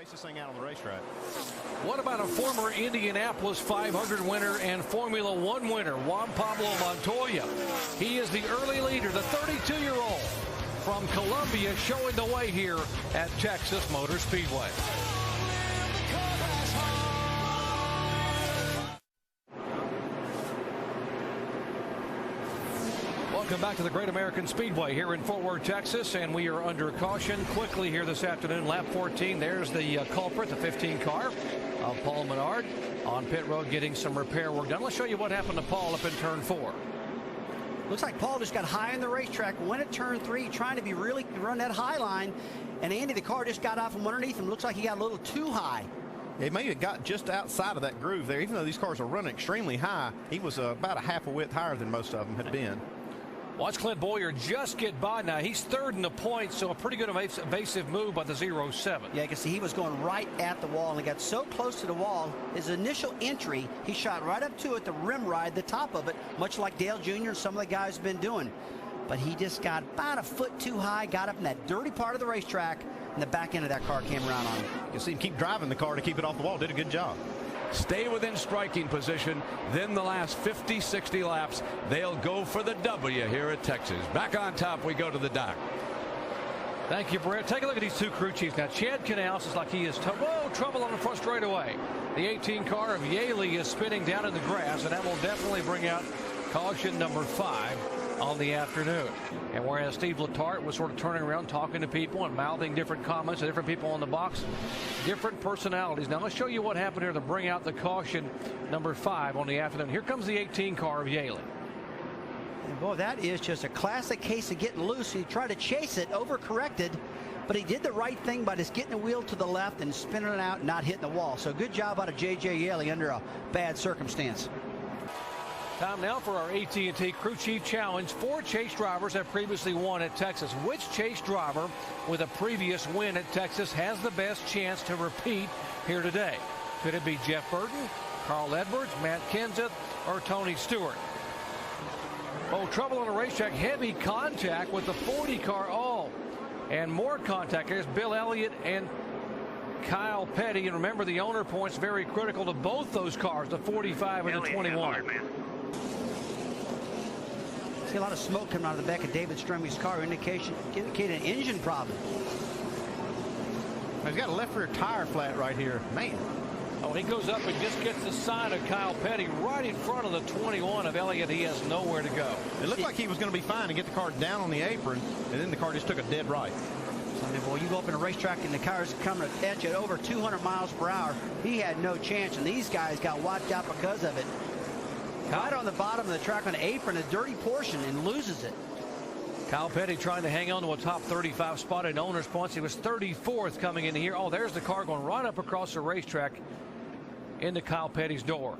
race this thing out on the racetrack. What about a former Indianapolis 500 winner and Formula One winner, Juan Pablo Montoya? He is the early leader, the 32-year-old from Colombia, showing the way here at Texas Motor Speedway. Welcome back to the Great American Speedway here in Fort Worth, Texas, and we are under caution quickly here this afternoon. Lap 14, there's the culprit, the 15 car of Paul Menard on pit road getting some repair work done. Let's show you what happened to Paul up in turn 4. Looks like Paul just got high in the racetrack, went at turn 3, trying to be really run that high line, and Andy, the car just got out from underneath him. Looks like he got a little too high. It may have got just outside of that groove there. Even though these cars are running extremely high, he was about a half a width higher than most of them had been. Watch Clint Boyer just get by now. He's third in the points, so a pretty good evasive move by the 0-7. Yeah, you can see he was going right at the wall, and he got so close to the wall. His initial entry, he shot right up to it, the rim ride, the top of it, much like Dale Jr. and some of the guys have been doing. But he just got about a foot too high, got up in that dirty part of the racetrack, and the back end of that car came around on him. You can see him keep driving the car to keep it off the wall. Did a good job. Stay within striking position. Then the last 50, 60 laps, they'll go for the W here at Texas. Back on top, we go to the dock. Thank you, Brett. Take a look at these two crew chiefs. Now, Chad Canals is like he is whoa, trouble on the front straightaway. The 18 car of Yaley is spinning down in the grass, and that will definitely bring out caution number 5 on the afternoon. And whereas Steve Letarte was sort of turning around, talking to people and mouthing different comments to different people in the box, different personalities. Now let's show you what happened here to bring out the caution number 5 on the afternoon. Here comes the 18 car of Yaley. And boy, that is just a classic case of getting loose. He tried to chase it, overcorrected, but he did the right thing by just getting the wheel to the left and spinning it out and not hitting the wall. So good job out of J.J. Yaley under a bad circumstance. Time now for our AT&T Crew Chief Challenge. 4 chase drivers have previously won at Texas. Which chase driver with a previous win at Texas has the best chance to repeat here today? Could it be Jeff Burton, Carl Edwards, Matt Kenseth, or Tony Stewart? Oh, trouble on the racetrack. Heavy contact with the 40 car. Oh, and more contact. There's Bill Elliott and Kyle Petty. And remember, the owner points very critical to both those cars, the 45 and the 21. See a lot of smoke coming out of the back of David Stremming's car, indicating an engine problem. He's got a left rear tire flat right here. Man. Oh, he goes up and just gets the side of Kyle Petty right in front of the 21 of Elliott. He has nowhere to go. It looked like he was going to be fine and get the car down on the apron, and then the car just took a dead right. I mean, boy, you go up in a racetrack and the car's coming at you at over 200 miles per hour. He had no chance, and these guys got wiped out because of it. Right on the bottom of the track on the apron, a dirty portion, and loses it. Kyle Petty trying to hang on to a top 35 spot in owner's points. He was 34th coming in here. Oh, there's the car going right up across the racetrack into Kyle Petty's door.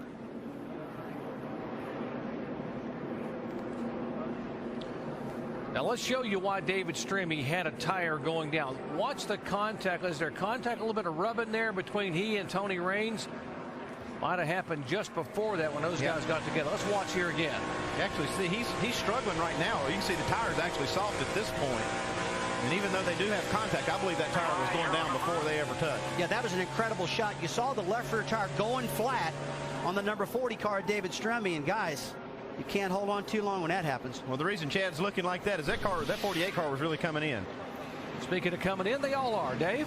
Now let's show you why David Stremme had a tire going down. Watch the contact. Is there contact, a little bit of rubbing there between he and Tony Raines? Might have happened just before that when those guys got together. Let's watch here again. You actually see he's struggling right now. You can see the tire is actually soft at this point. And even though they do have contact, I believe that tire was going down before they ever touched. Yeah, that was an incredible shot. You saw the left rear tire going flat on the number 40 car, David Stremme. And guys, you can't hold on too long when that happens. Well, the reason Chad's looking like that is that 48 car was really coming in. Speaking of coming in, they all are, Dave.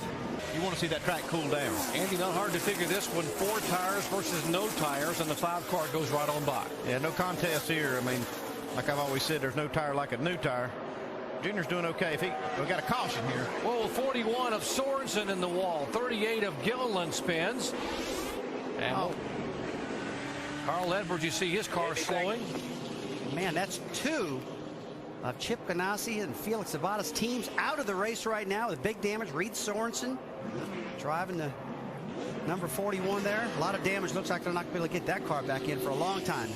You want to see that track cool down. Andy, not hard to figure this one. 4 tires versus no tires, and the 5 car goes right on by. Yeah, no contest here. I mean, like I've always said, there's no tire like a new tire. Junior's doing okay. We got a caution here. Well, 41 of Sorensen in the wall. 38 of Gilliland spins. And Carl Edwards, you see his car slowing. Man, that's 2 of Chip Ganassi and Felix Zavada's teams out of the race right now with big damage. Reed Sorensen driving the number 41 there. A lot of damage. Looks like they're not going to be able to get that car back in for a long time.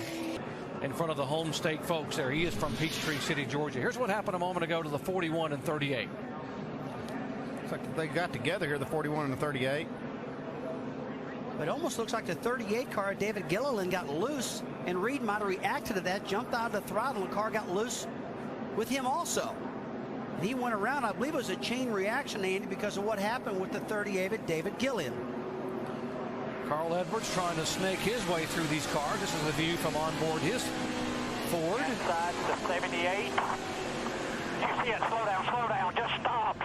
In front of the home state folks there. He is from Peachtree City, Georgia. Here's what happened a moment ago to the 41 and 38. Looks like they got together here, the 41 and the 38. But it almost looks like the 38 car, David Gilliland, got loose, and Reed might have reacted to that, jumped out of the throttle, and the car got loose with him also. He went around. I believe it was a chain reaction, Andy, because of what happened with the 38 David Gillian. Carl Edwards trying to snake his way through these cars. This is a view from on board his Ford. Inside the 78. You see it, slow down, just stop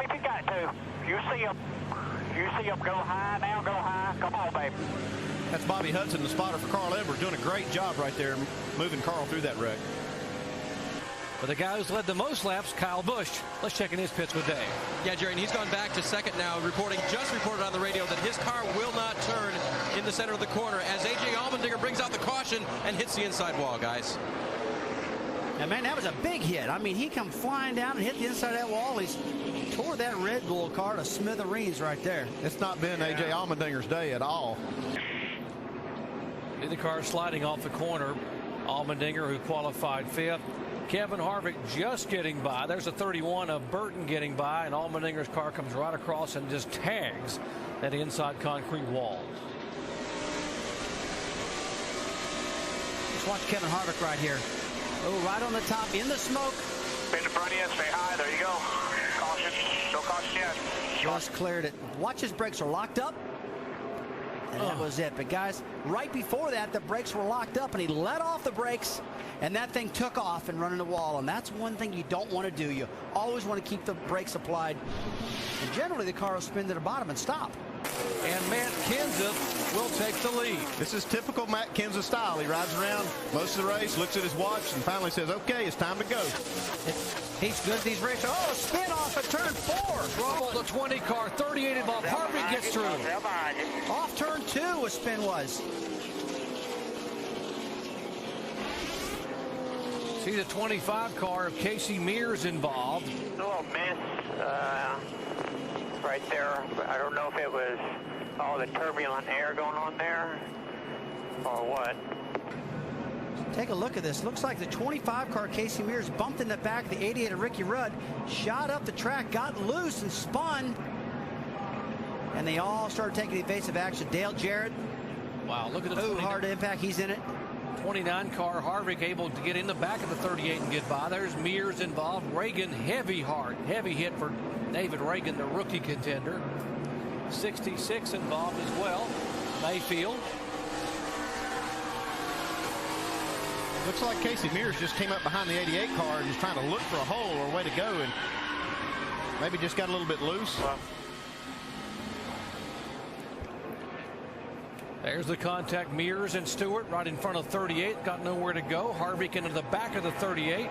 if you got to. You see him, go high now, go high, come on, baby. That's Bobby Hudson, the spotter for Carl Edwards, doing a great job right there, moving Carl through that wreck. But the guy who's led the most laps, Kyle Busch. Let's check in his pits with Dave. Yeah, Jerry, and he's gone back to second now, just reported on the radio that his car will not turn in the center of the corner as A.J. Allmendinger brings out the caution and hits the inside wall, guys. Now, man, that was a big hit. I mean, he come flying down and hit the inside of that wall. He tore that Red Bull car to smithereens right there. It's not been A.J. Allmendinger's day at all. The car sliding off the corner. Allmendinger, who qualified 5th. Kevin Harvick just getting by. There's a 31 of Burton getting by, and Allmendinger's car comes right across and just tags that inside concrete wall. Let's watch Kevin Harvick right here. Oh, right on the top, in the smoke. Spin in front of you, stay high, there you go. Caution, no caution yet. Just cleared it. Watch, his brakes are locked up. And that was it. But guys, right before that, the brakes were locked up and he let off the brakes and that thing took off and running the wall. And that's one thing you don't want to do. You always want to keep the brakes applied. And generally the car will spin to the bottom and stop. And Matt Kenseth will take the lead. This is typical Matt Kenseth style. He rides around most of the race, looks at his watch, and finally says, okay, it's time to go. He's good at these races. Oh, spin off at turn 4. Rumble the 20 car, 38 involved. Harvick gets through. Off turn 2 a spin was. See the 25 car of Casey Mears involved. A little miss right there. I don't know if it was all the turbulent air going on there or what. Take a look at this. Looks like the 25 car Casey Mears bumped in the back of the 88 of Ricky Rudd, shot up the track, got loose and spun. And they all started taking evasive action. Dale Jarrett. Wow, look at the hard impact. He's in it. 29 car Harvick able to get in the back of the 38 and get by. There's Mears involved. Reagan heavy hit for David Reagan, the rookie contender. 66 involved as well. Mayfield. Looks like Casey Mears just came up behind the 88 car and is trying to look for a hole or a way to go, and maybe just got a little bit loose. There's the contact. Mears and Stewart right in front of 38. Got nowhere to go. Harvick into the back of the 38.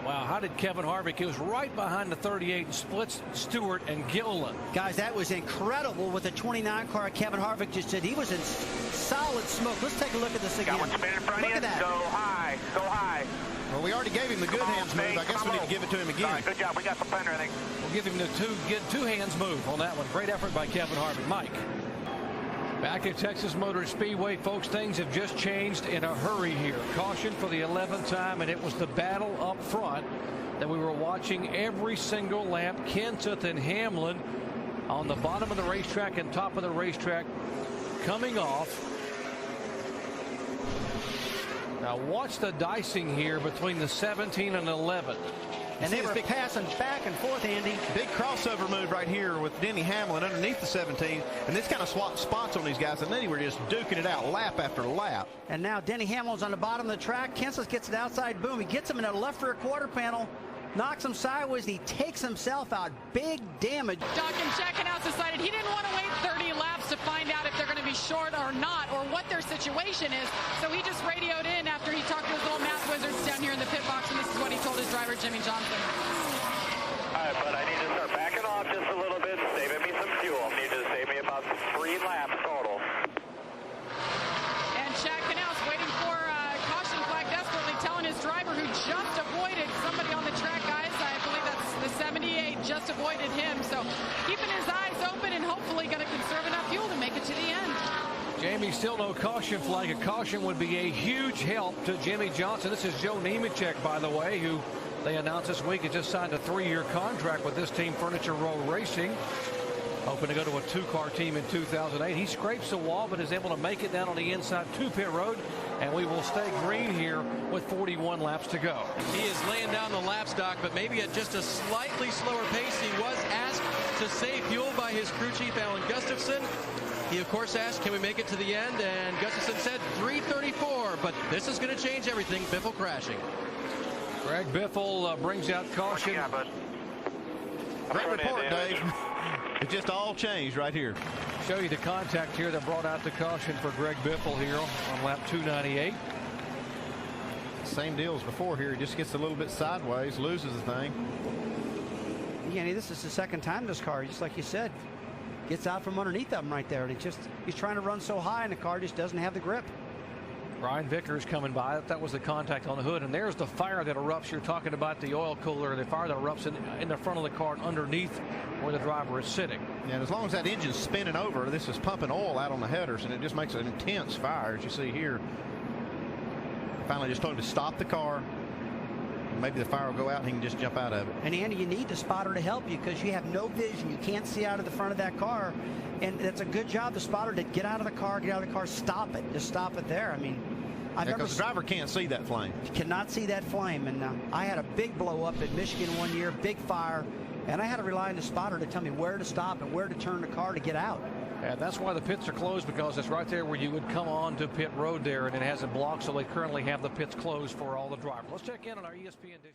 Wow, how did Kevin Harvick? He was right behind the 38 and splits Stewart and Gilliland. Guys, that was incredible what the 29 car Kevin Harvick just did. He was in solid smoke. Let's take a look at this again. Got one spin in front of you. Go high, go high. Well, we already gave him the good hands move. I guess we need to give it to him again. All right, good job. We got the fender, I think. We'll give him the two hands move on that one. Great effort by Kevin Harvick. Mike. Back at Texas Motor Speedway, folks, things have just changed in a hurry here. Caution for the 11th time, and it was the battle up front that we were watching every single lap. Kenseth and Hamlin on the bottom of the racetrack and top of the racetrack coming off. Now watch the dicing here between the 17 and 11. And they were passing back and forth, Andy. Big crossover move right here with Denny Hamlin underneath the 17. And this kind of swapped spots on these guys. And then they were just duking it out lap after lap. And now Denny Hamlin's on the bottom of the track. Kenseth gets it outside. Boom. He gets him in a left rear quarter panel. Knocks him sideways. And he takes himself out. Big damage. Duncan Checkenhouse decided he didn't want to wait 30 laps to find out if they're going to be short or not, or what their situation is. So he just radioed in after he talked to his little math wizards down here in the pit box, and this is what he told his driver, Jimmy Johnson. All right, but I need to start backing off just a little bit, saving me some fuel. I need to save me about 3 laps total. And Checkenhouse waiting for a caution flag, desperately telling his driver, who just avoided somebody on the track, guys. I believe that's the 78, just avoided him. So keeping his eyes open and hopefully going to conserve enough fuel to make it to the end. Jamie, still no caution flag. A caution would be a huge help to Jimmy Johnson. This is Joe Nemechek, by the way, who they announced this week has just signed a 3-year contract with this team, Furniture Row Racing. Hoping to go to a 2-car team in 2008. He scrapes the wall, but is able to make it down on the inside to pit road. And we will stay green here with 41 laps to go. He is laying down the lap stock, but maybe at just a slightly slower pace. He was asked to save fuel by his crew chief, Alan Gustafson. He, of course, asked, can we make it to the end? And Gustafson said 3:34, but this is going to change everything. Biffle crashing. Greg Biffle brings out caution. Great report, Dave. It just all changed right here. Show you the contact here that brought out the caution for Greg Biffle here on lap 298. Same deal as before here. He just gets a little bit sideways, loses the thing. Yeah, this is the second time this car, just like you said, gets out from underneath them right there. And he's trying to run so high, and the car just doesn't have the grip. Ryan Vickers coming by. That was the contact on the hood. And there's the fire that erupts. You're talking about the oil cooler, the fire that erupts in the front of the car underneath where the driver is sitting. Yeah, and as long as that engine's spinning over, this is pumping oil out on the headers, and it just makes an intense fire, as you see here. Finally just told him to stop the car. Maybe the fire will go out and he can just jump out of it. And Andy, you need the spotter to help you because you have no vision. You can't see out of the front of that car. And it's a good job, the spotter, to get out of the car, stop it. Just stop it there. I mean, because the driver can't see that flame. You cannot see that flame. And I had a big blow up in Michigan one year, big fire. And I had to rely on the spotter to tell me where to stop and where to turn the car to get out. And that's why the pits are closed, because it's right there where you would come on to pit road there, and it has it blocked, so they currently have the pits closed for all the drivers. Let's check in on our ESPN dish.